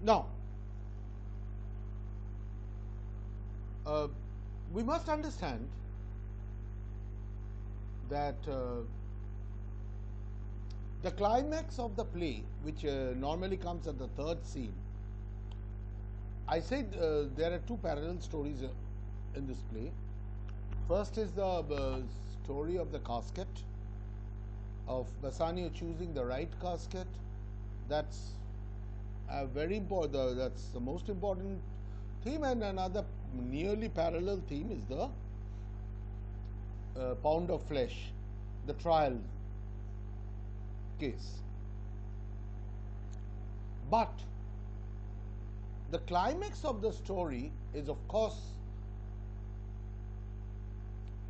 Now, uh, we must understand that the climax of the play, which normally comes at the third scene, I said there are two parallel stories in this play. First is the story of the casket, of Bassanio choosing the right casket. That's a very important. That's the most important theme, and another nearly parallel theme is the pound of flesh, the trial case. But the climax of the story is, of course,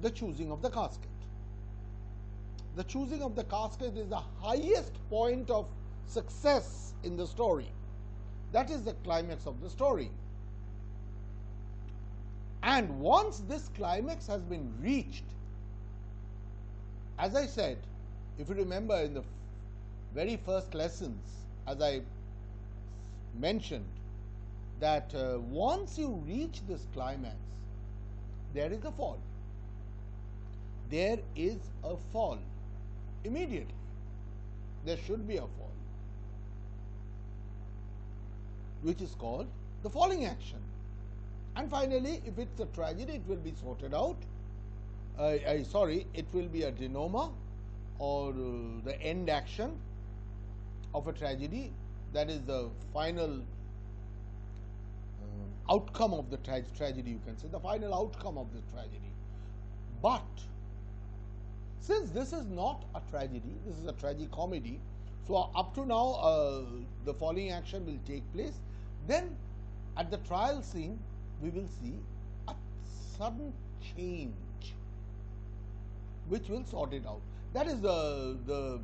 the choosing of the casket. The choosing of the casket is the highest point of success in the story. That is the climax of the story. And once this climax has been reached, as I said, if you remember in the very first lessons, as I mentioned, that once you reach this climax, there is a fall. There is a fall. Immediately, there should be a fall, which is called the falling action. And finally, if it's a tragedy, it will be sorted out. It will be a denouement, or the end action of a tragedy. That is the final outcome of the tragedy, you can say, the final outcome of the tragedy. But since this is not a tragedy, this is a tragicomedy, so up to now the falling action will take place. Then at the trial scene, we will see a sudden change which will sort it out. That is the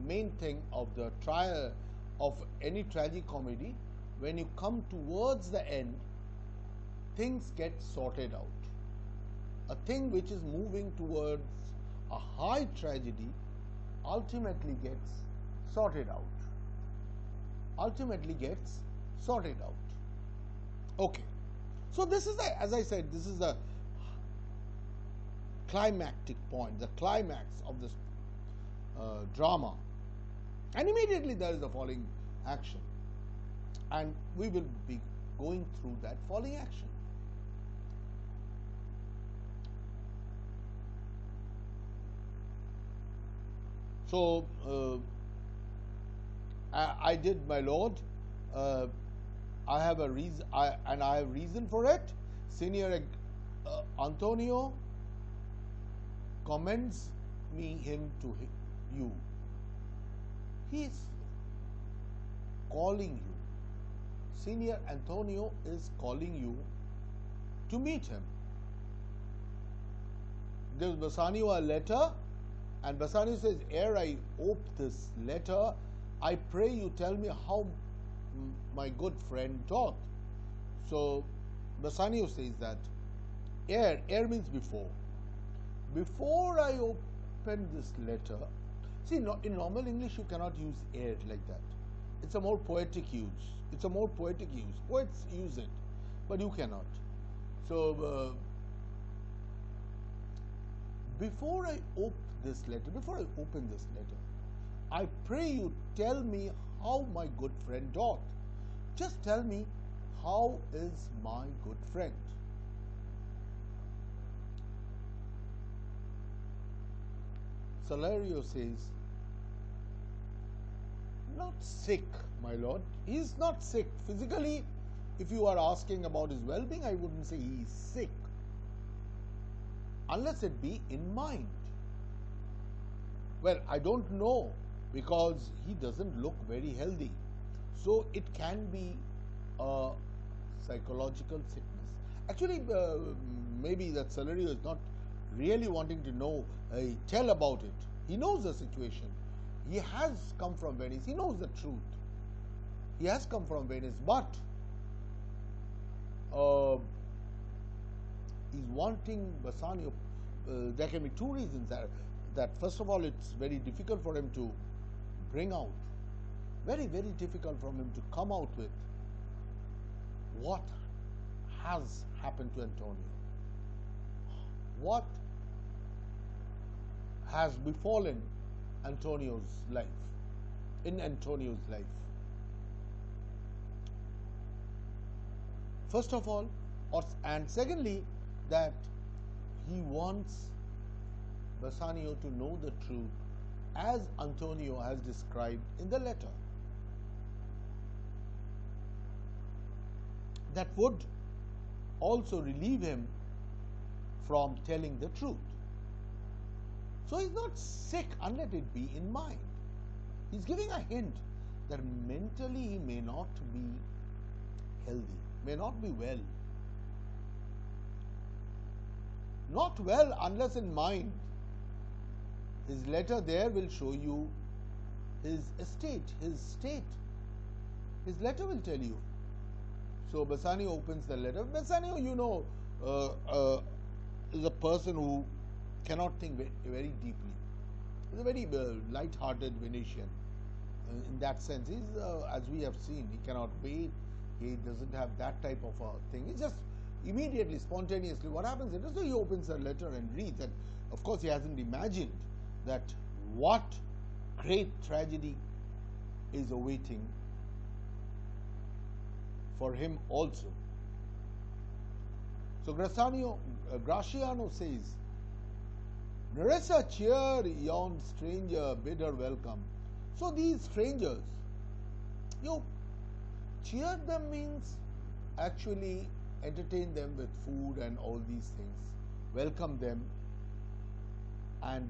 main thing of the trial of any tragicomedy. When you come towards the end, things get sorted out. A thing which is moving towards a high tragedy ultimately gets sorted out. Ultimately gets sorted out. Okay. So this is, as I said, this is the climactic point, the climax of this drama. And immediately there is the falling action. And we will be going through that falling action. So I did, my lord. I have a reason, and I have reason for it. Senior Antonio commends him to you. He is calling you. Senior Antonio is calling you to meet him. Gives Bassanio a letter, and Bassanio says, ere I open this letter, I pray you tell me how my good friend doth. So Bassanio says that ere means before. Before I open this letter, see, in normal English you cannot use ere like that. It's a more poetic use. It's a more poetic use. Poets use it, but you cannot. So before I open this letter, I pray you tell me how my good friend doth. Just tell me, how is my good friend? Salerio says, not sick, my lord. He is not sick. Physically, if you are asking about his well-being, I wouldn't say he is sick, unless it be in mind. Well, I don't know, because he doesn't look very healthy. So it can be a psychological sickness. Actually, maybe that Salerio is not really wanting to know, tell about it. He knows the situation. He has come from Venice. He knows the truth. He has come from Venice, but he's wanting Bassanio. There can be two reasons. That first of all, it's very difficult for him to bring out very, very difficult for him to come out with what has happened to Antonio. What has befallen Antonio's life, in Antonio's life. First of all, and secondly, that he wants Bassanio to know the truth as Antonio has described in the letter. That would also relieve him from telling the truth. So he's not sick, and let it be in mind. He's giving a hint that mentally he may not be healthy, may not be well. Not well unless in mind. His letter there will show you his state. His letter will tell you. So Bassanio opens the letter. Bassanio, you know, is a person who cannot think very deeply. He's a very light-hearted Venetian. In that sense, he's, as we have seen, he cannot wait. He doesn't have that type of a thing. He just immediately, spontaneously, what happens is, so he opens the letter and reads, and of course he hasn't imagined that what great tragedy is awaiting for him also. So Graciano says, Nerissa, cheer yon stranger, bid her welcome. So these strangers, you cheer them means actually entertain them with food and all these things, welcome them, and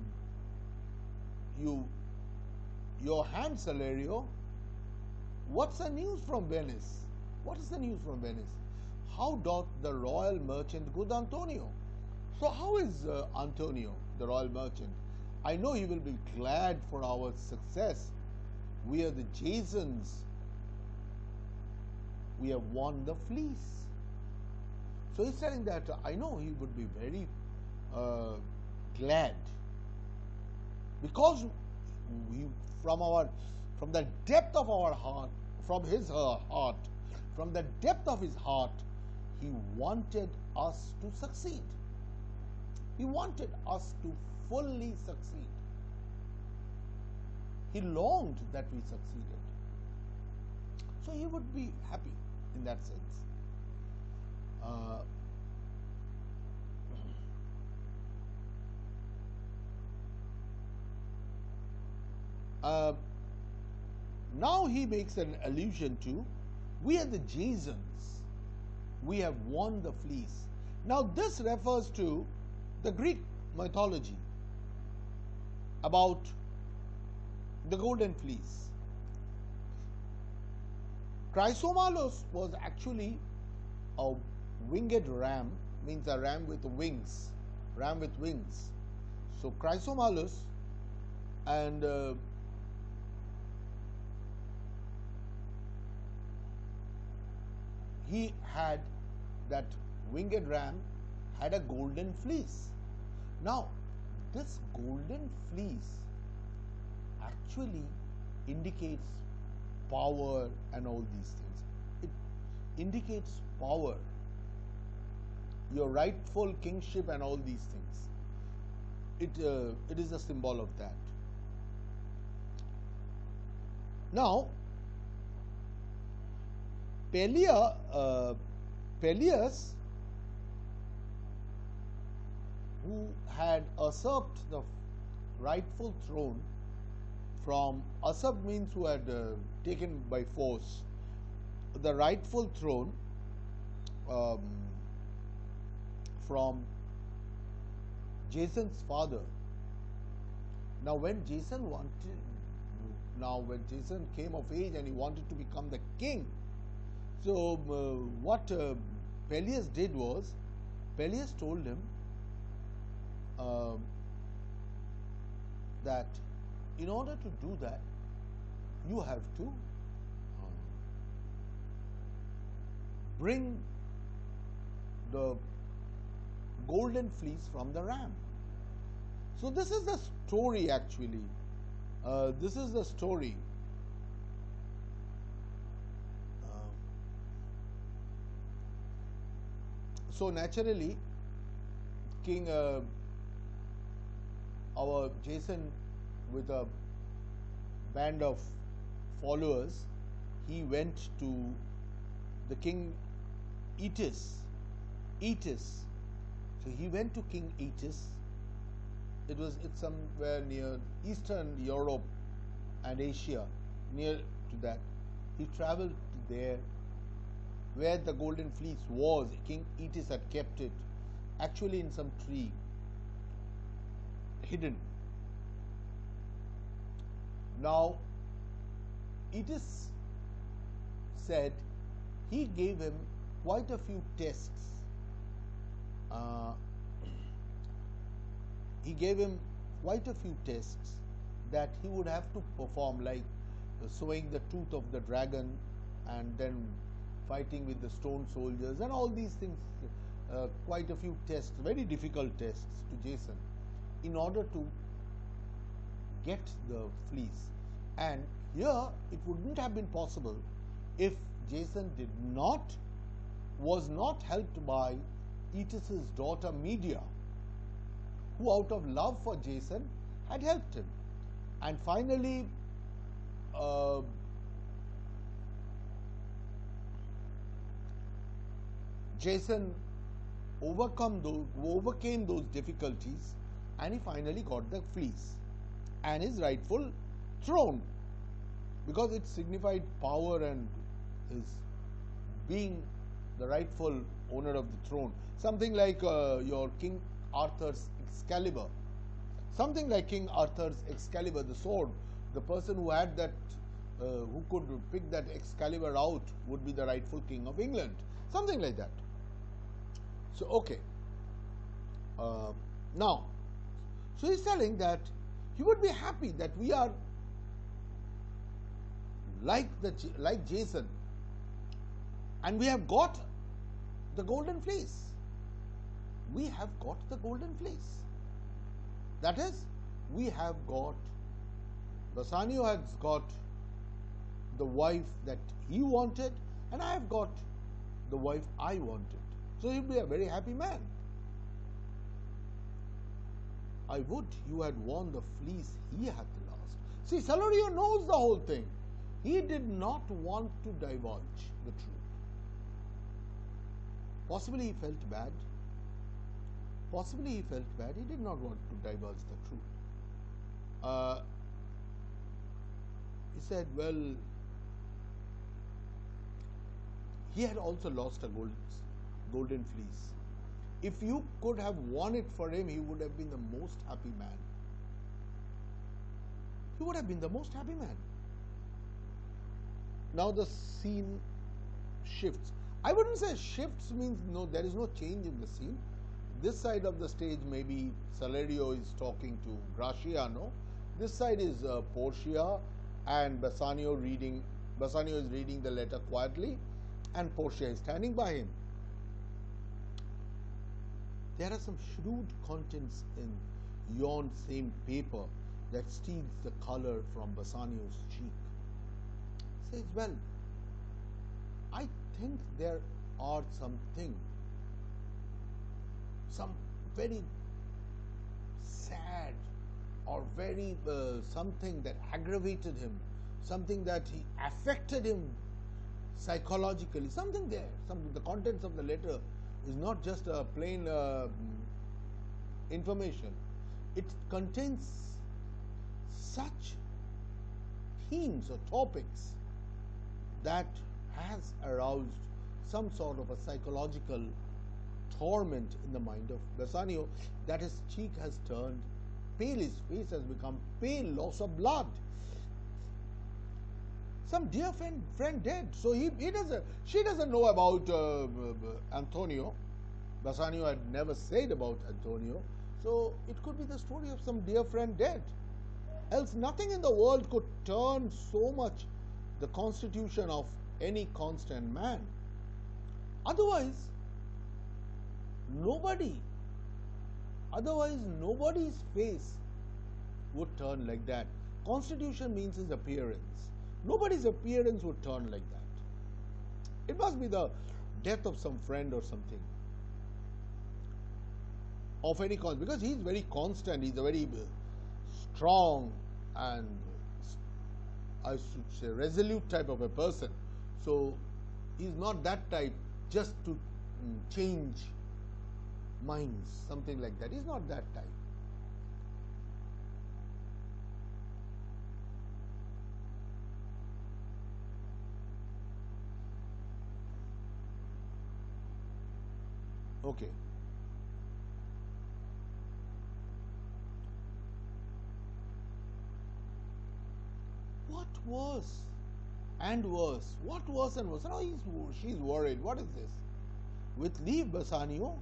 your hand, Salario, what's the news from Venice? What is the news from Venice? How doth the royal merchant good Antonio? So how is Antonio, the royal merchant? I know he will be glad for our success. We are the Jasons. We have won the fleece. So he's telling that I know he would be very glad, because we, from the depth of our heart, from his heart, from the depth of his heart, he wanted us to succeed. He wanted us to fully succeed. He longed that we succeeded. So he would be happy in that sense. Now he makes an allusion to, we are the Jasons. We have won the fleece. Now this refers to the Greek mythology about the golden fleece. Chrysomalos was actually a winged ram, means a ram with wings, So Chrysomalos, and he had, that winged ram had a golden fleece. Now this golden fleece actually indicates power and all these things. It indicates power, your rightful kingship and all these things. It is a symbol of that. Now Peleus, who had usurped the rightful throne from, usurp means who had taken by force the rightful throne from Jason's father. Now when Jason came of age and he wanted to become the king, so what Peleus did was, Peleus told him that in order to do that, you have to bring the golden fleece from the ram. So this is the story actually. This is the story So naturally, King our Jason, with a band of followers, he went to the king Etis. So he went to King Etis. It's somewhere near Eastern Europe and Asia, near to that. He traveled to there, where the golden fleece was. King Etis had kept it, actually in some tree, hidden. Now, Etis said he gave him quite a few tests. He gave him quite a few tests that he would have to perform, like sowing the tooth of the dragon and then fighting with the stone soldiers and all these things. Quite a few tests, very difficult tests to Jason, in order to get the fleece. And here it wouldn't have been possible if Jason was not helped by Etis's daughter Medea, who out of love for Jason had helped him. And finally, Jason overcame those difficulties, and he finally got the fleece and his rightful throne, because it signified power and his being the rightful owner of the throne. Something like your King Arthur's Excalibur. Something like King Arthur's Excalibur, the sword. The person who had that, who could pick that Excalibur out, would be the rightful King of England. Something like that. So, okay. Now, so he's telling that he would be happy that we are like Jason, and we have got the golden fleece. We have got the golden fleece. That is, we have got, Bassanio has got the wife that he wanted, and I have got the wife I wanted. So he'll be a very happy man. I would you had worn the fleece he hath lost. See, Salorio knows the whole thing. He did not want to divulge the truth. Possibly he felt bad. Possibly he felt bad. He did not want to divulge the truth. He said, well, he had also lost a golden fleece. If you could have won it for him, he would have been the most happy man. He would have been the most happy man. Now the scene shifts. I wouldn't say shifts means no, there is no change in the scene. This side of the stage, maybe Salerio is talking to Graciano. This side is Portia and Bassanio is reading the letter quietly, and Portia is standing by him. There are some shrewd contents in yon same paper that steals the color from Bassanio's cheek. Says, well, I think there are some very sad or very something that aggravated him, something that affected him psychologically, something there. The contents of the letter is not just a plain information. It contains such themes or topics that has aroused some sort of a psychological torment in the mind of Bassanio, that his cheek has turned pale, his face has become pale, loss of blood. Some dear friend dead. So she doesn't know about Antonio. Bassanio had never said about Antonio. So it could be the story of some dear friend dead. Else nothing in the world could turn so much the constitution of any constant man. Otherwise, nobody's face would turn like that. Constitution means his appearance. Nobody's appearance would turn like that. It must be the death of some friend or something. of any cause, because he is very constant, he is a very strong and I should say resolute type of a person. So he is not that type just to change minds, something like that. He is not that type. Okay. What was and worse? What was and worse? Now she's worried. What is this? With leave, Bassanio,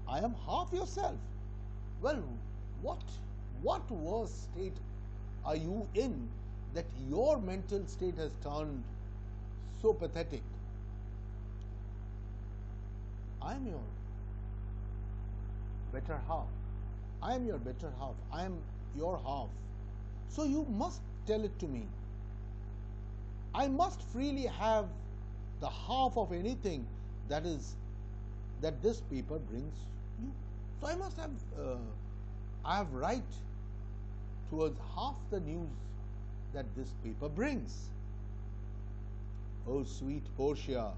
I am half yourself. Well, what worse state are you in that your mental state has turned so pathetic? I am your better half. I am your better half. I am your half. So you must tell it to me. I must freely have the half of anything that this paper brings you. So I must have I have right towards half the news that this paper brings. Oh, sweet Portia,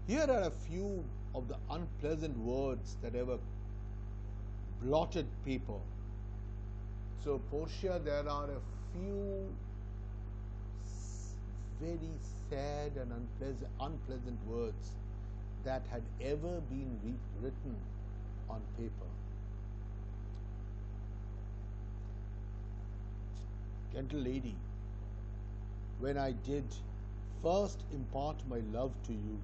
here are a few of the unpleasant words that ever blotted paper. So, Portia, there are a few very sad and unpleasant words that had ever been written on paper. Gentle lady, when I did first impart my love to you,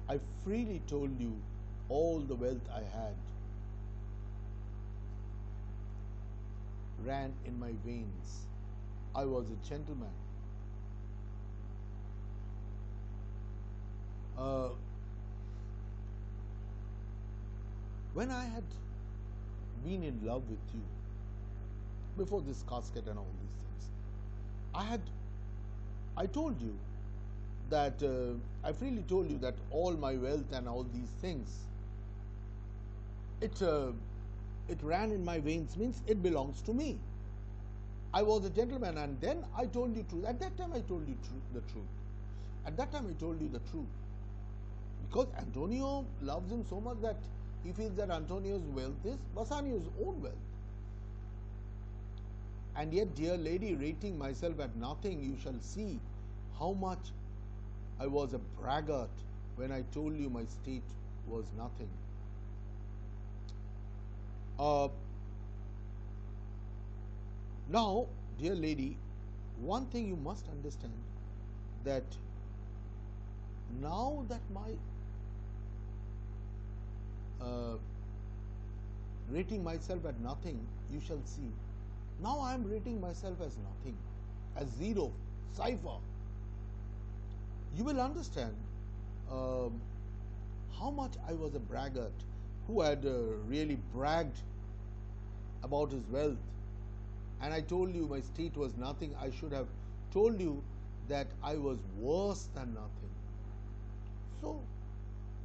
I freely told you all the wealth I had ran in my veins. I was a gentleman. When I had been in love with you, before this casket and all these things, I told you that, I freely told you that all my wealth and all these things, it ran in my veins, means it belongs to me. I was a gentleman, and then I told you truth. At that time I told you the truth. At that time I told you the truth. Because Antonio loves him so much that he feels that Antonio's wealth is Bassanio's own wealth. And yet, dear lady, rating myself at nothing, you shall see how much I was a braggart when I told you my state was nothing. Now, dear lady, one thing you must understand, that now that my rating myself at nothing, you shall see, now I am rating myself as nothing, as zero, cipher. You will understand how much I was a braggart who had really bragged about his wealth. And I told you my state was nothing. I should have told you that I was worse than nothing. So,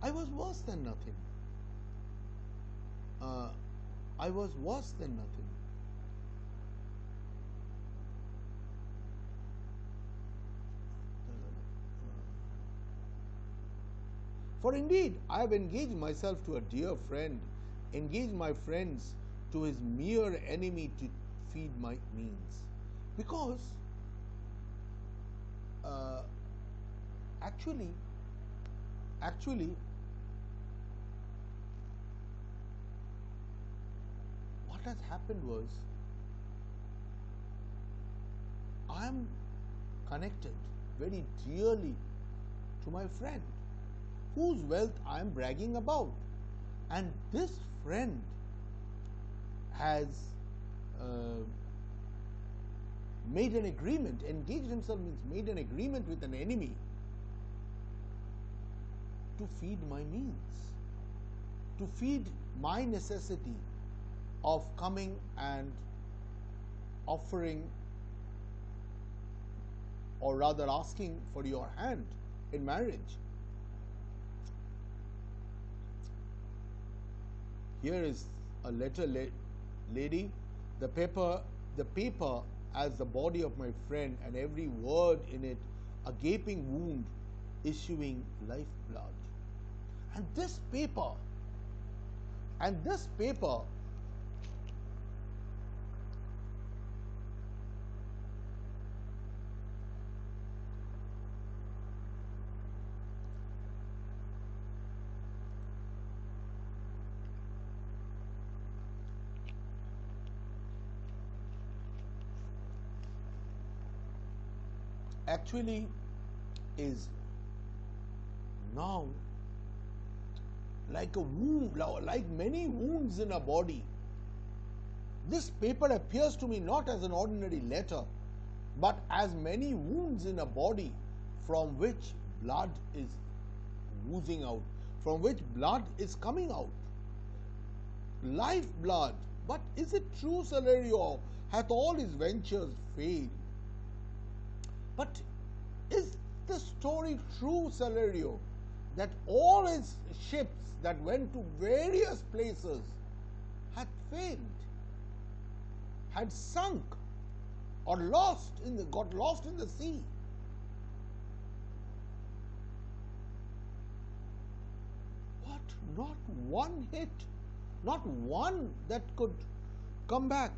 I was worse than nothing. I was worse than nothing. For indeed, I have engaged myself to a dear friend, engaged my friends to his mere enemy to feed my means. Because actually, what has happened was, I am connected very dearly to my friend, whose wealth I am bragging about. And this friend has made an agreement, engaged himself means made an agreement with an enemy to feed my means, to feed my necessity of coming and offering, or rather asking for your hand in marriage. Here is a letter, lady, the paper as the body of my friend, and every word in it a gaping wound issuing lifeblood. And this paper, and this paper actually is now like a wound, like many wounds in a body. This paper appears to me not as an ordinary letter, but as many wounds in a body from which blood is oozing out, from which blood is coming out. Life blood. But is it true, Celerio, hath all his ventures failed? But is the story true, Celerio, that all his ships that went to various places had failed, had sunk, or got lost in the sea? What? Not one hit, not one that could come back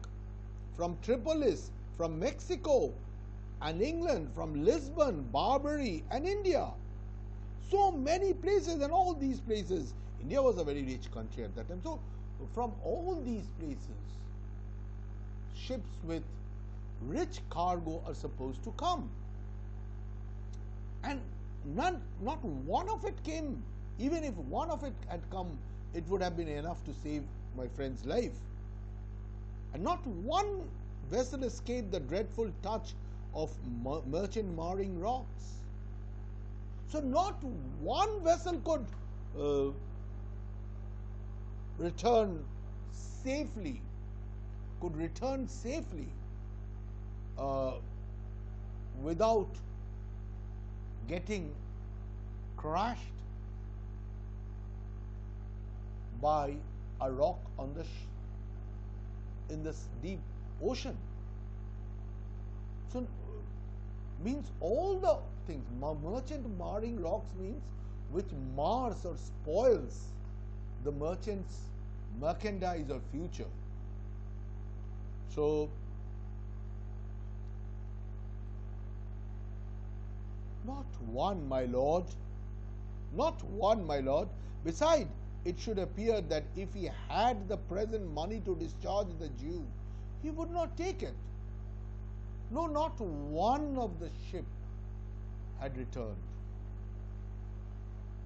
from Tripolis, from Mexico and England, from Lisbon, Barbary and India. So many places, and all these places, India was a very rich country at that time. So from all these places, ships with rich cargo are supposed to come. And not one of it came. Even if one of it had come, it would have been enough to save my friend's life. And not one vessel escaped the dreadful touch of merchant marring rocks. So not one vessel could return safely, without getting crashed by a rock on in this deep ocean. So means all the things, merchant marring rocks means which mars or spoils the merchant's merchandise or future. So not one, my lord, not one, my lord. Beside, it should appear that if he had the present money to discharge the Jew, he would not take it. No, not one of the ship had returned.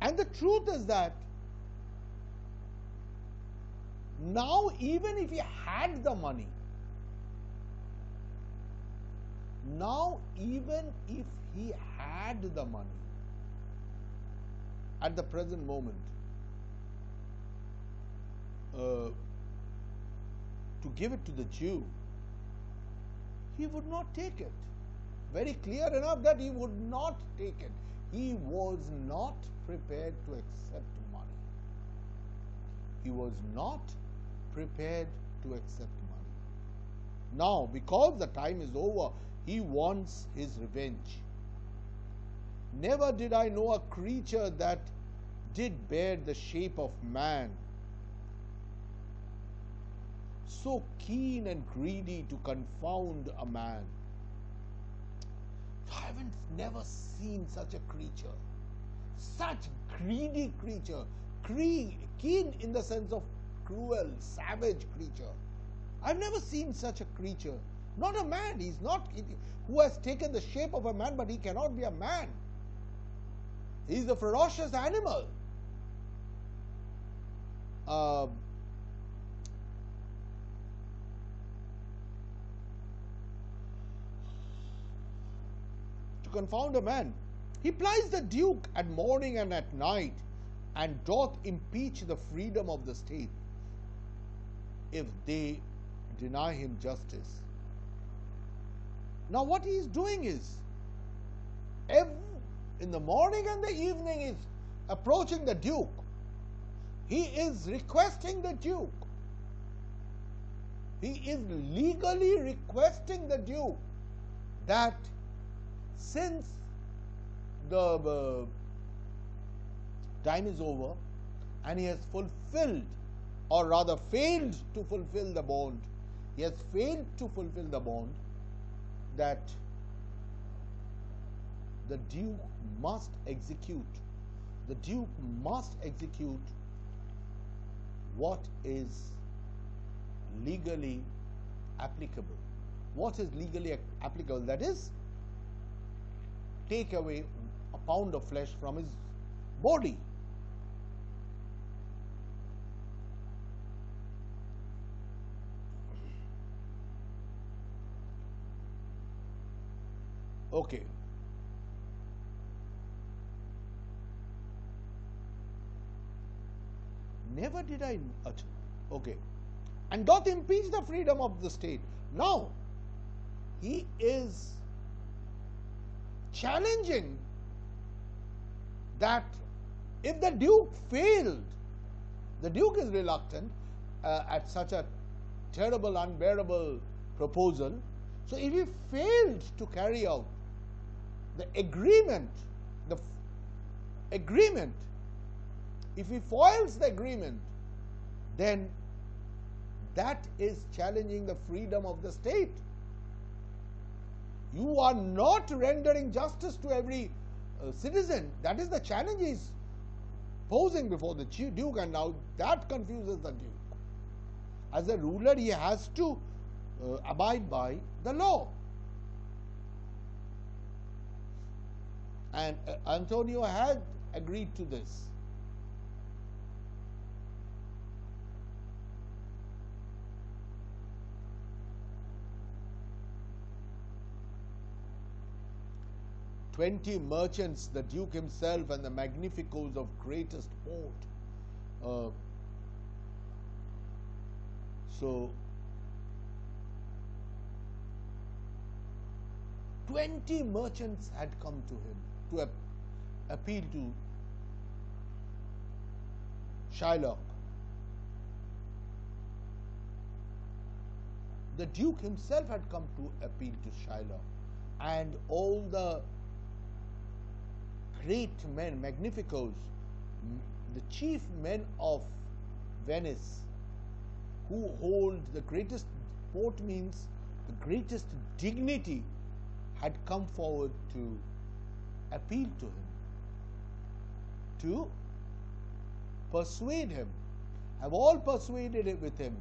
And the truth is that now, even if he had the money, at the present moment, to give it to the Jew, he would not take it. Very clear enough that he would not take it. He was not prepared to accept money. He was not prepared to accept money. Now, because the time is over, he wants his revenge. Never did I know a creature that did bear the shape of man, so keen and greedy to confound a man. I haven't never seen such a creature, such greedy creature, keen in the sense of cruel, savage creature. I've never seen such a creature. Not a man. He's not, who has taken the shape of a man, but he cannot be a man. He's a ferocious animal. To confound a man. He plies the Duke at morning and at night, and doth impeach the freedom of the state, if they deny him justice. Now what he is doing is, in the morning and the evening, is approaching the Duke. He is requesting the Duke He is legally requesting the Duke that since the time is over and he has fulfilled, or rather failed to fulfill the bond, he has failed to fulfill the bond, that the Duke must execute. The Duke must execute what is legally applicable. What is legally applicable? That is, take away a pound of flesh from his body. Okay. Never did I utter. Okay. And doth impeach the freedom of the state. Now, he is challenging that if the Duke failed, the Duke is reluctant at such a terrible, unbearable proposal. So if he failed to carry out the agreement, if he foils the agreement, then that is challenging the freedom of the state. You are not rendering justice to every citizen. That is the challenge he is posing before the Duke, and now that confuses the Duke. As a ruler, he has to abide by the law. And Antonio had agreed to this. "20 merchants, the Duke himself, and the magnificos of greatest port." So 20 merchants had come to him to appeal to Shylock. The Duke himself had come to appeal to Shylock, and all the great men, magnificos, the chief men of Venice, who hold the greatest port, means the greatest dignity, had come forward to appeal to him, to persuade him, have all persuaded it with him,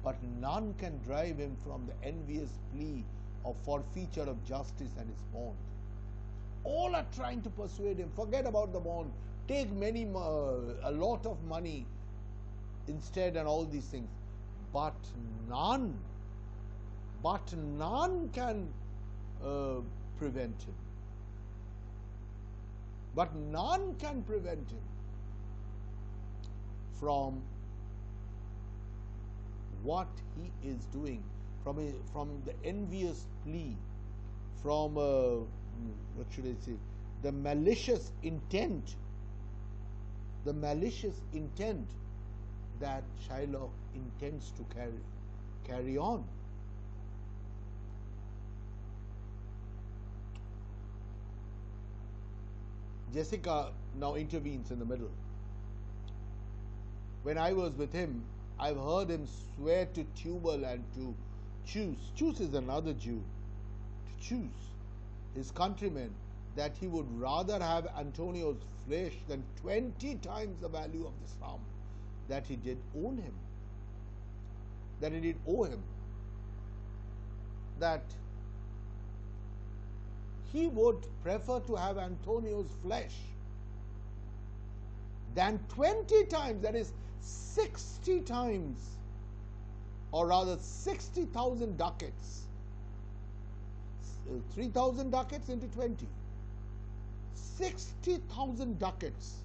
but none can drive him from the envious plea of forfeiture of justice and his bond. All are trying to persuade him, forget about the bond, take a lot of money instead, and all these things. But none can prevent him. But none can prevent him from what he is doing, from the envious plea, from what should I say, the malicious intent that Shylock intends to carry on. Jessica now intervenes in the middle. "When I was with him, I've heard him swear to Tubal and to Chus is another Jew, to Chus, his countrymen, that he would rather have Antonio's flesh than 20 times the value of the sum that he did owe him. That he would prefer to have Antonio's flesh than 20 times, that is 60 times, or rather 60,000 ducats. 3,000 ducats into 20. 60,000 ducats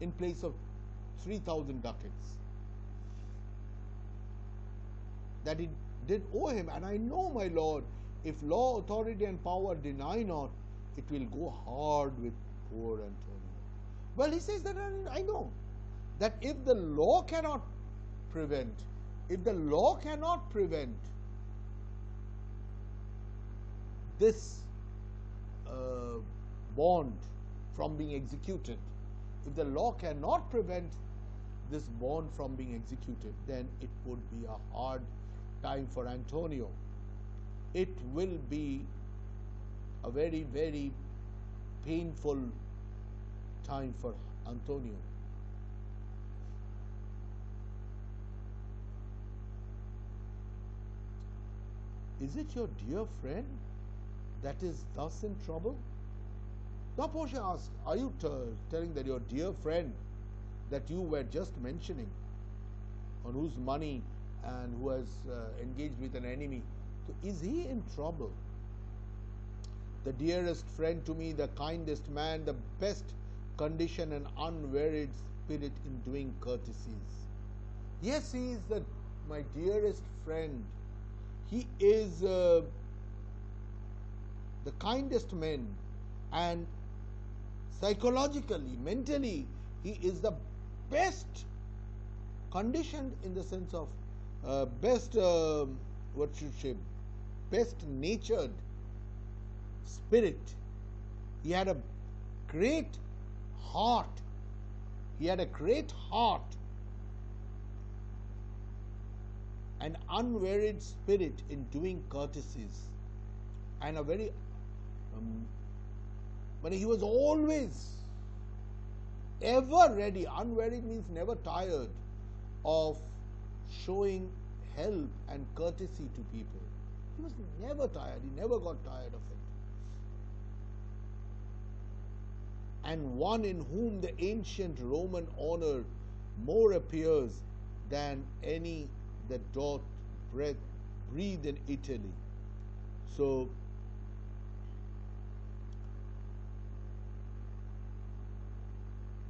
in place of 3,000 ducats. That he did owe him, and I know, my lord, if law, authority, and power deny not, it will go hard with poor Antonio. Well, he says that I know that if the law cannot prevent, if the law cannot prevent this bond from being executed, if the law cannot prevent this bond from being executed, then it would be a hard time for Antonio. It will be a very, very painful time for Antonio. Is it your dear friend that is thus in trouble? Now Portia asks, are you telling that your dear friend that you were just mentioning, on whose money and who has engaged with an enemy, so is he in trouble? The dearest friend to me, the kindest man, the best condition and unwearied spirit in doing courtesies. Yes, he is my dearest friend. He is the kindest man, and psychologically, mentally, he is the best conditioned, in the sense of best natured spirit. He had a great heart. He had a great heart, an unwearied spirit in doing courtesies, and a very but he was always ever ready. Unwearied means never tired of showing help and courtesy to people. He was never tired. He never got tired of it. And one in whom the ancient Roman honor more appears than any that doth breathe in Italy. So,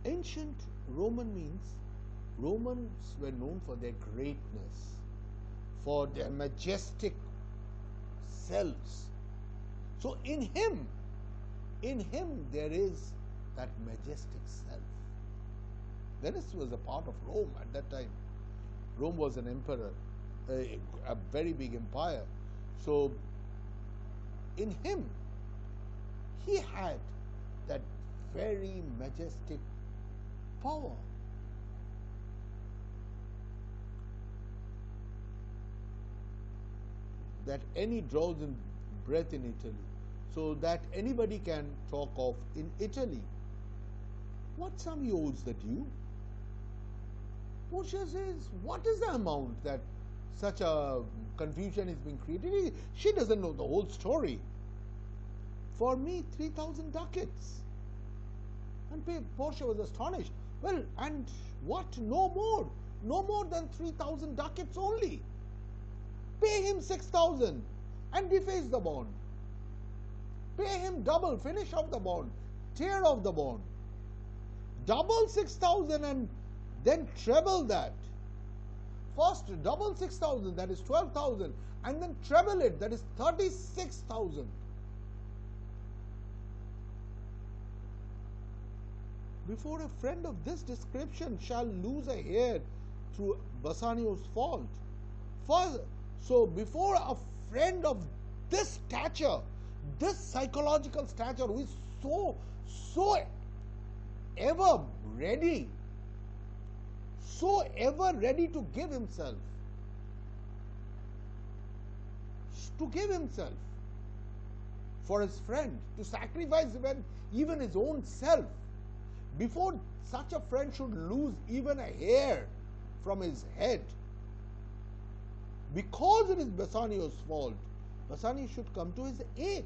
ancient Roman means Romans were known for their greatness, for their majestic selves. So in him there is that majestic self. Venice was a part of Rome at that time. Rome was an emperor, a very big empire. So in him, he had that very majestic power. That any draws in breath in Italy, so that anybody can talk of in Italy. What sum he owes the due? Portia says, what is the amount that such a confusion is being created? She doesn't know the whole story. For me, 3,000 ducats. And Portia was astonished. Well, and what? No more. No more than 3,000 ducats only. Pay him 6,000 and deface the bond. Pay him double, finish off the bond, tear off the bond. Double 6,000 and then treble that. First double 6,000, that is 12,000, and then treble it, that is 36,000. Before a friend of this description shall lose a hair through Bassanio's fault. So before a friend of this stature, this psychological stature, who is so ever ready to give himself, for his friend, to sacrifice even his own self, before such a friend should lose even a hair from his head, because it is Bassanio's fault, Bassanio should come to his aid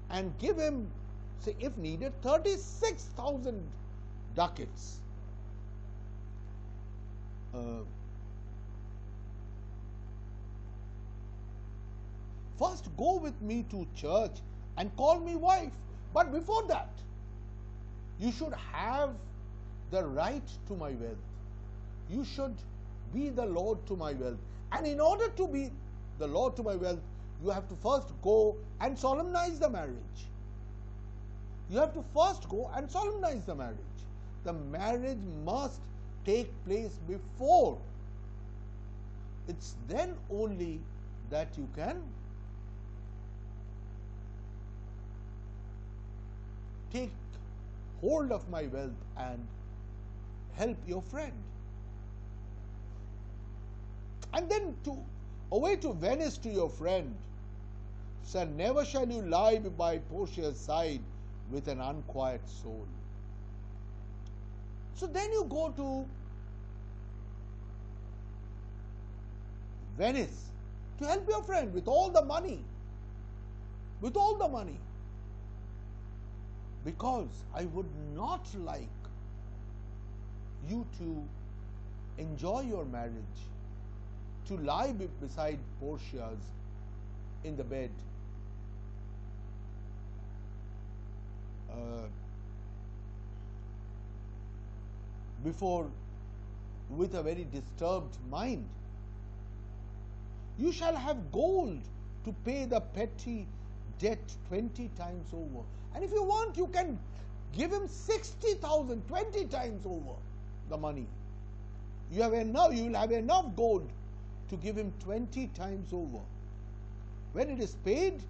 and give him, say, if needed, 36,000 ducats. First go with me to church and call me wife. But before that, you should have the right to my wealth. You should be the lord to my wealth. And in order to be the lord to my wealth, you have to first go and solemnize the marriage. You have to first go and solemnize the marriage. The marriage must take place before it's then only that you can take hold of my wealth and help your friend. And then away to Venice to your friend. Sir, never shall you lie by Portia's side with an unquiet soul. So then you go to Venice to help your friend with all the money. With all the money. Because I would not like you to enjoy your marriage, to lie beside Portia's in the bed. Before, with a very disturbed mind. You shall have gold to pay the petty debt 20 times over. And if you want, you can give him 60,000, 20 times over the money. You will have enough gold to give him 20 times over. When it is paid,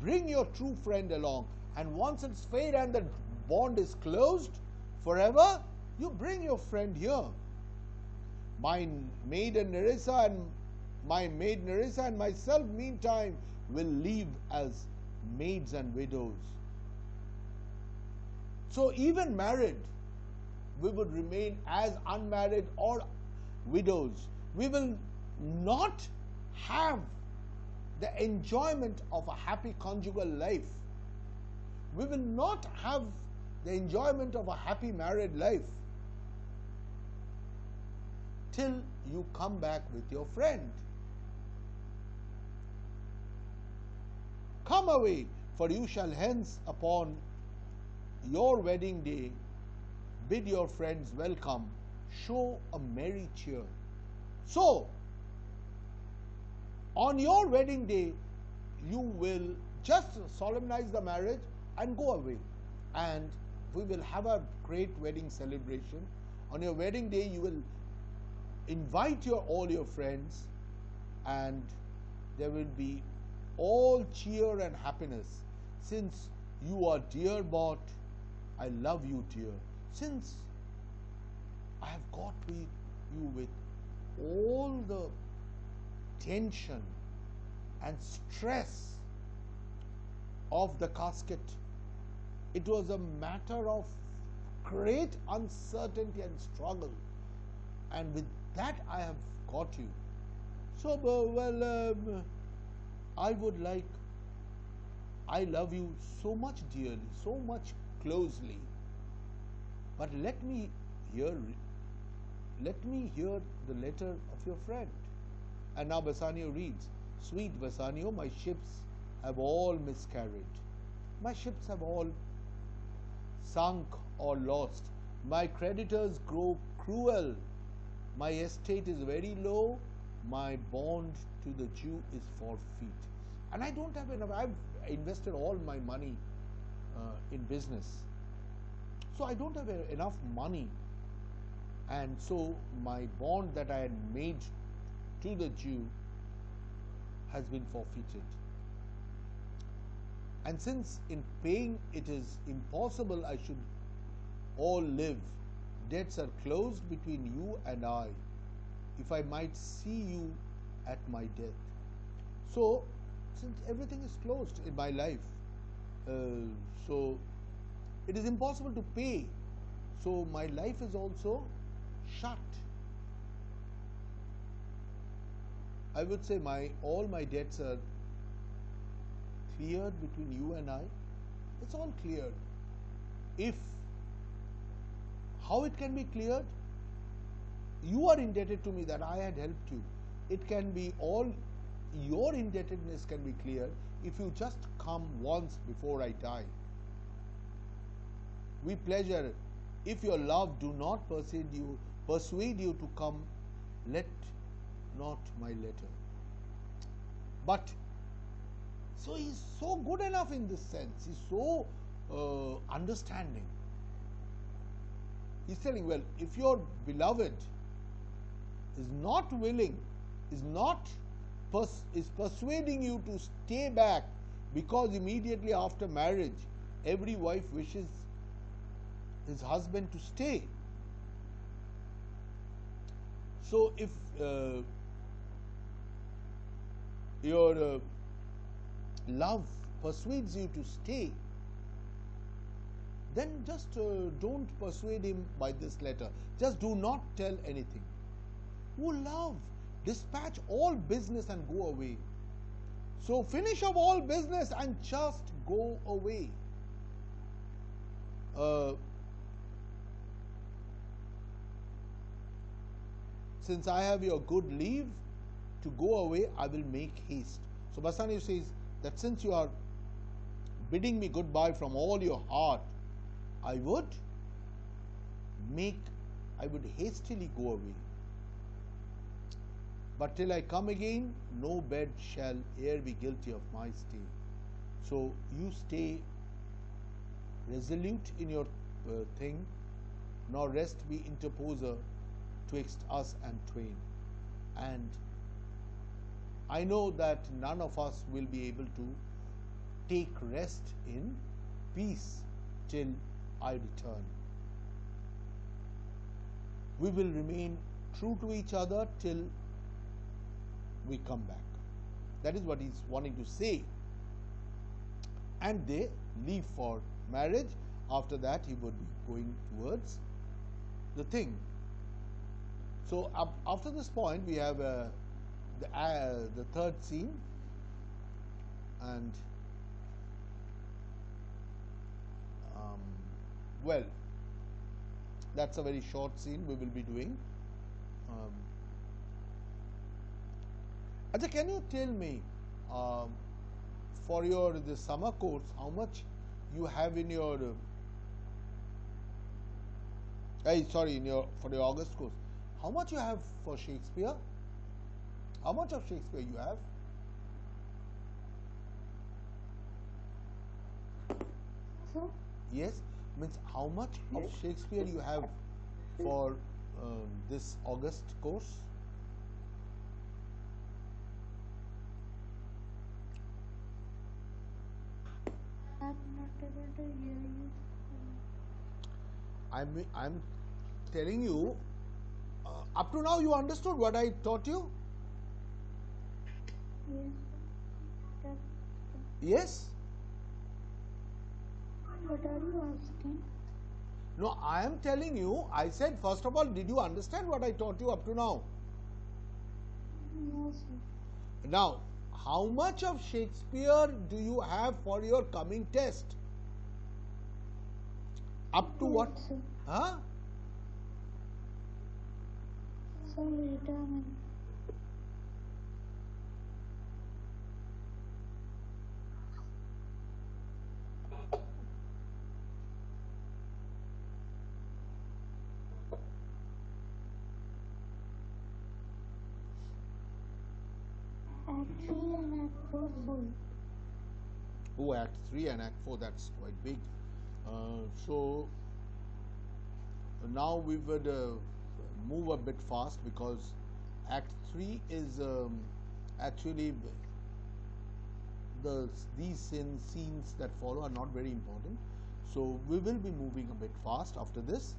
bring your true friend along. And once it's paid and the bond is closed forever, you bring your friend here. My maid Nerissa and myself, meantime, will live as maids and widows. So even married, we would remain as unmarried or widows. We will not have the enjoyment of a happy conjugal life. We will not have the enjoyment of a happy married life till you come back with your friend. Come away, for you shall hence upon your wedding day bid your friends welcome, show a merry cheer. So, on your wedding day, you will just solemnize the marriage and go away. And we will have a great wedding celebration. On your wedding day, you will invite all your friends, and there will be all cheer and happiness. Since you are dear bought, I love you, dear. Since I have got with you with all the tension and stress of the casket, it was a matter of great uncertainty and struggle, and with that I have got you. So, I love you so much dearly, so much closely, but let me hear the letter of your friend. And now Bassanio reads, sweet Bassanio, my ships have all miscarried. My ships have all sunk or lost. My creditors grow cruel. My estate is very low. My bond to the Jew is forfeit. And I don't have enough. I've invested all my money in business. So I don't have enough money. And so my bond that I had made to the Jew has been forfeited. And since in paying it is impossible I should all live, debts are closed between you and I, if I might see you at my death. So, since everything is closed in my life, so it is impossible to pay. So my life is also shut. I would say all my debts are cleared between you and I. It's all cleared. How it can be cleared? You are indebted to me that I had helped you. It can be all your indebtedness can be cleared if you just come once before I die. We pleasure, if your love do not persuade you to come, let not my letter. But so he's so good enough in this sense. He's so understanding. He's telling, well, if your beloved is not willing is not is persuading you to stay back, because immediately after marriage every wife wishes his husband to stay. So if your love persuades you to stay, then just don't persuade him by this letter. Just do not tell anything. Oh love, dispatch all business and go away. So finish up all business and just go away. Since I have your good leave to go away, I will make haste. So Basani says that since you are bidding me goodbye from all your heart, I would hastily go away. But till I come again, no bed shall e'er be guilty of my stay. So you stay resolute in your thing, nor rest be interposer twixt us and twain. And I know that none of us will be able to take rest in peace till I return. We will remain true to each other till we come back. That is what he's wanting to say. And they leave for marriage. After that, he would be going towards the thing. So after this point, we have the third scene, and well, that's a very short scene we will be doing. Acha, can you tell me for your the summer course how much you have in your for your August course, how much you have for Shakespeare? How much of Shakespeare you have? So, yes, means how much of Shakespeare you have for this August course? I'm not able to hear you. I'm telling you, up to now you understood what I taught you? Yes. Yes? What are you asking? No, I am telling you, I said first of all, did you understand what I taught you up to now? Yes, sir. Now, how much of Shakespeare do you have for your coming test? Up to what? Yes, sir. Huh? So, return. Act 3 and Act 4 full. Oh, Act 3 and Act 4, that's quite big. So, now we would move a bit fast, because Act 3 is actually these scenes that follow are not very important. So, we will be moving a bit fast after this,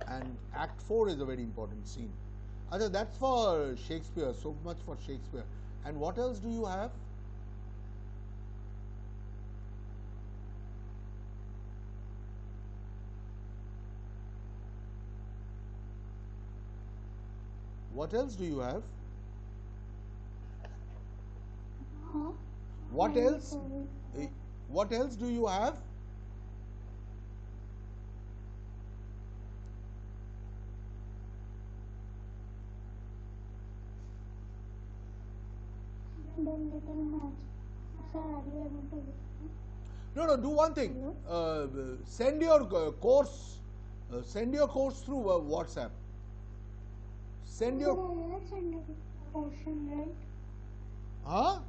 and Act 4 is a very important scene. Achha, that's for Shakespeare, so much for Shakespeare. And what else do you have? What else do you have? Huh? What else? What else do you have? The little match. Sir, are you able to hear me? No, do one thing. Send your course. Send your course through WhatsApp. Send your. I have sent you the portion, right? Huh?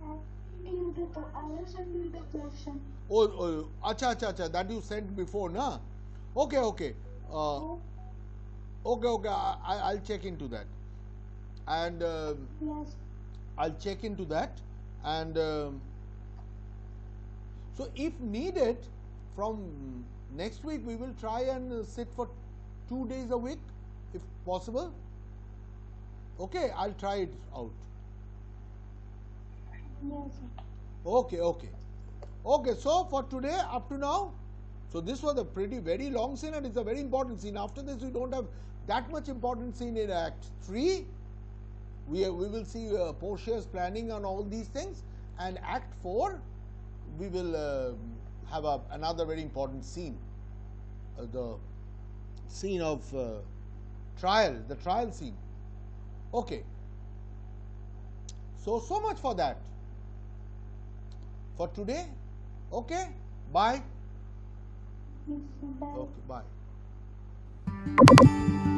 I will send you the question. Oh, acha. That you sent before, na? Okay. Oh, Okay. I'll check into that. and Yes. I'll check into that. And so if needed, from next week we will try and sit for 2 days a week if possible. Okay, I'll try it out. Yes, sir. Okay, okay. Okay, so for today, up to now, so this was a very long scene, and it's a very important scene. After this, we don't have that much important scene in Act 3. We will see Portia's planning on all these things, and Act 4, we will have another very important scene, the scene of trial, the trial scene. Okay. So much for that. For today, okay, bye. Yes, sir. Bye. Okay, bye.